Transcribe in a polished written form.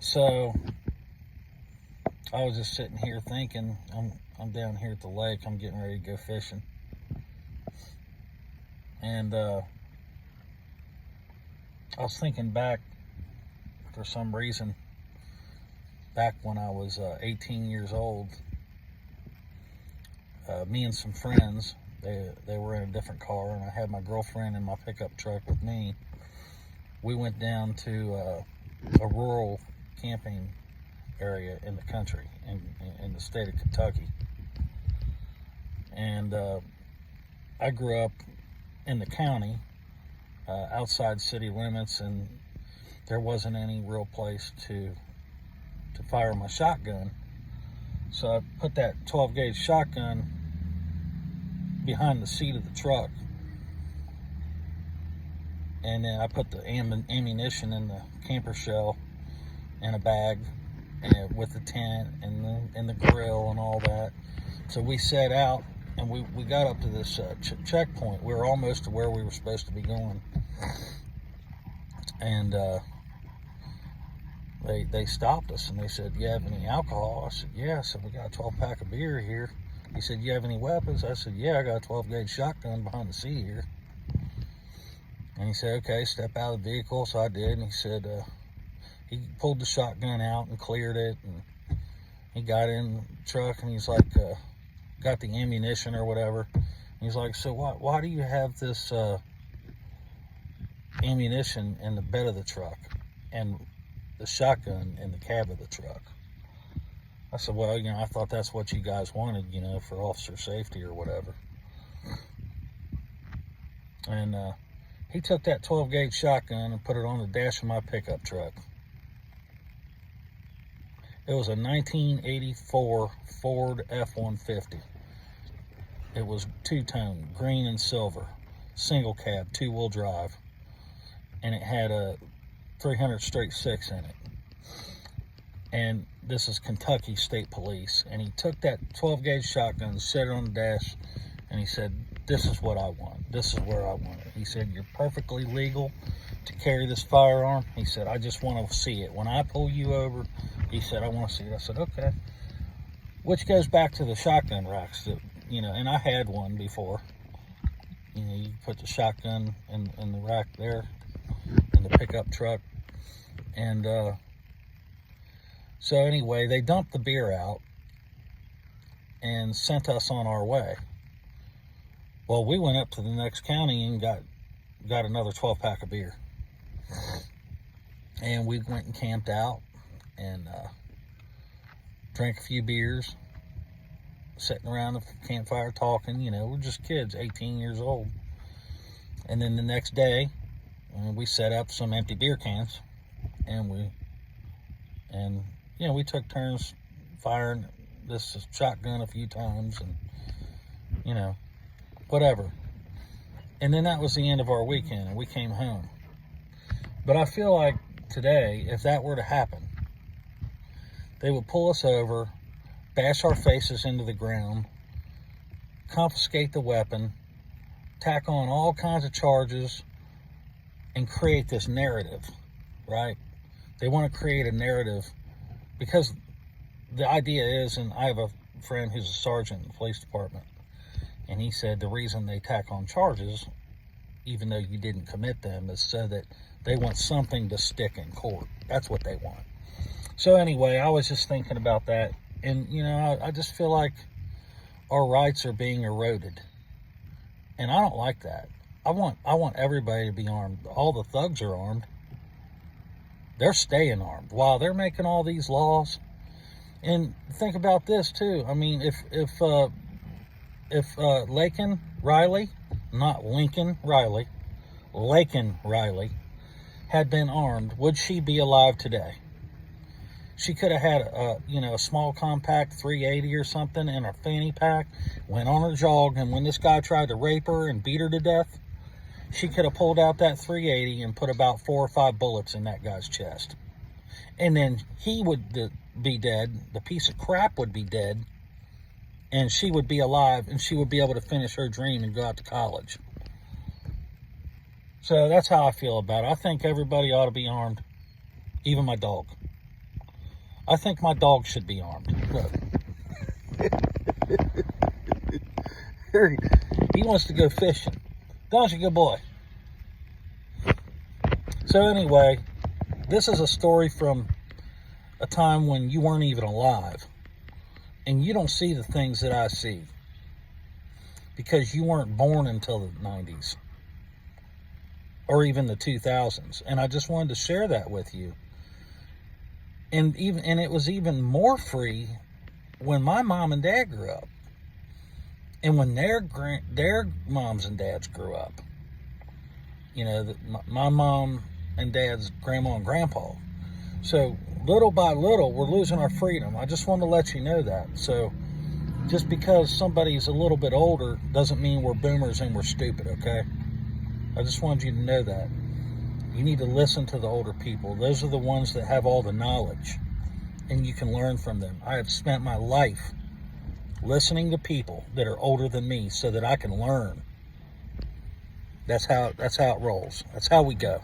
So I was just sitting here thinking, I'm down here at the lake. I'm getting ready to go fishing. And I was thinking back, for some reason, back when I was 18 years old. Me and some friends, they were in a different car, and I had my girlfriend in my pickup truck with me. We went down to a rural camping area in the country, in the state of Kentucky. And I grew up in the county, outside city limits, and there wasn't any real place to fire my shotgun. So I put that 12 gauge shotgun behind the seat of the truck, and then I put the ammunition in the camper shell in a bag, and with the tent and the grill and all that. So we set out, and we got up to this checkpoint. We were almost to where we were supposed to be going, and they stopped us, and they said, "You have any alcohol?" I said, "Yeah." I said, "We got a 12-pack of beer here." He said, "You have any weapons?" I said, "Yeah, I got a 12 gauge shotgun behind the seat here." And he said, "Okay, step out of the vehicle." So I did, and he said, he pulled the shotgun out and cleared it, and he got in the truck, and he's like, got the ammunition or whatever. And he's like, "So why do you have this ammunition in the bed of the truck and the shotgun in the cab of the truck?" I said, "Well, I thought that's what you guys wanted, for officer safety or whatever." And he took that 12 gauge shotgun and put it on the dash of my pickup truck. It was a 1984 Ford F-150. It was two-tone, green and silver, single cab, two-wheel drive, and it had a 300 straight six in it. And this is Kentucky State Police. And he took that 12 gauge shotgun, set it on the dash, and he said, "This is what I want. This is where I want it." He said, "You're perfectly legal to carry this firearm." He said, "I just want to see it. When I pull you over," he said, "I want to see it." I said, "Okay." Which goes back to the shotgun racks that, and I had one before. You put the shotgun in the rack there in the pickup truck. And so anyway, they dumped the beer out and sent us on our way. Well, we went up to the next county and got another 12-pack of beer. And we went and camped out and drank a few beers, sitting around the campfire talking. We're just kids, 18 years old. And then the next day, we set up some empty beer cans, and we took turns firing this shotgun a few times, and whatever. And then that was the end of our weekend, and we came home. But I feel like today, if that were to happen, they would pull us over, bash our faces into the ground, confiscate the weapon, tack on all kinds of charges, and create this narrative, right? They want to create a narrative because the idea is, and I have a friend who's a sergeant in the police department, and he said the reason they tack on charges, even though you didn't commit them, is so that they want something to stick in court. That's what they want. So anyway, I was just thinking about that, and I just feel like our rights are being eroded, and I don't like that. I want everybody to be armed. All the thugs are armed. They're staying armed while they're making all these laws. And think about this too. I mean, if Laken Riley, not Lincoln Riley, Laken Riley, had been armed, would she be alive today? She could have had a small compact 380 or something in her fanny pack, went on a jog, and when this guy tried to rape her and beat her to death, she could have pulled out that 380 and put about 4 or 5 bullets in that guy's chest. And then he would be dead, the piece of crap would be dead, and she would be alive, and she would be able to finish her dream and go out to college. So that's how I feel about it. I think everybody ought to be armed, even my dog. I think my dog should be armed. Look. He wants to go fishing. Don't you, good boy? So anyway, this is a story from a time when you weren't even alive. And you don't see the things that I see. Because you weren't born until the 90s. Or even the 2000s. And I just wanted to share that with you. And it was even more free when my mom and dad grew up. And when their moms and dads grew up. You know, my mom and dad's grandma and grandpa. So little by little, we're losing our freedom. I just want to let you know that. So just because somebody's a little bit older doesn't mean we're boomers and we're stupid, okay? I just wanted you to know that. You need to listen to the older people. Those are the ones that have all the knowledge, and you can learn from them. I have spent my life listening to people that are older than me so that I can learn. That's how it rolls. That's how we go.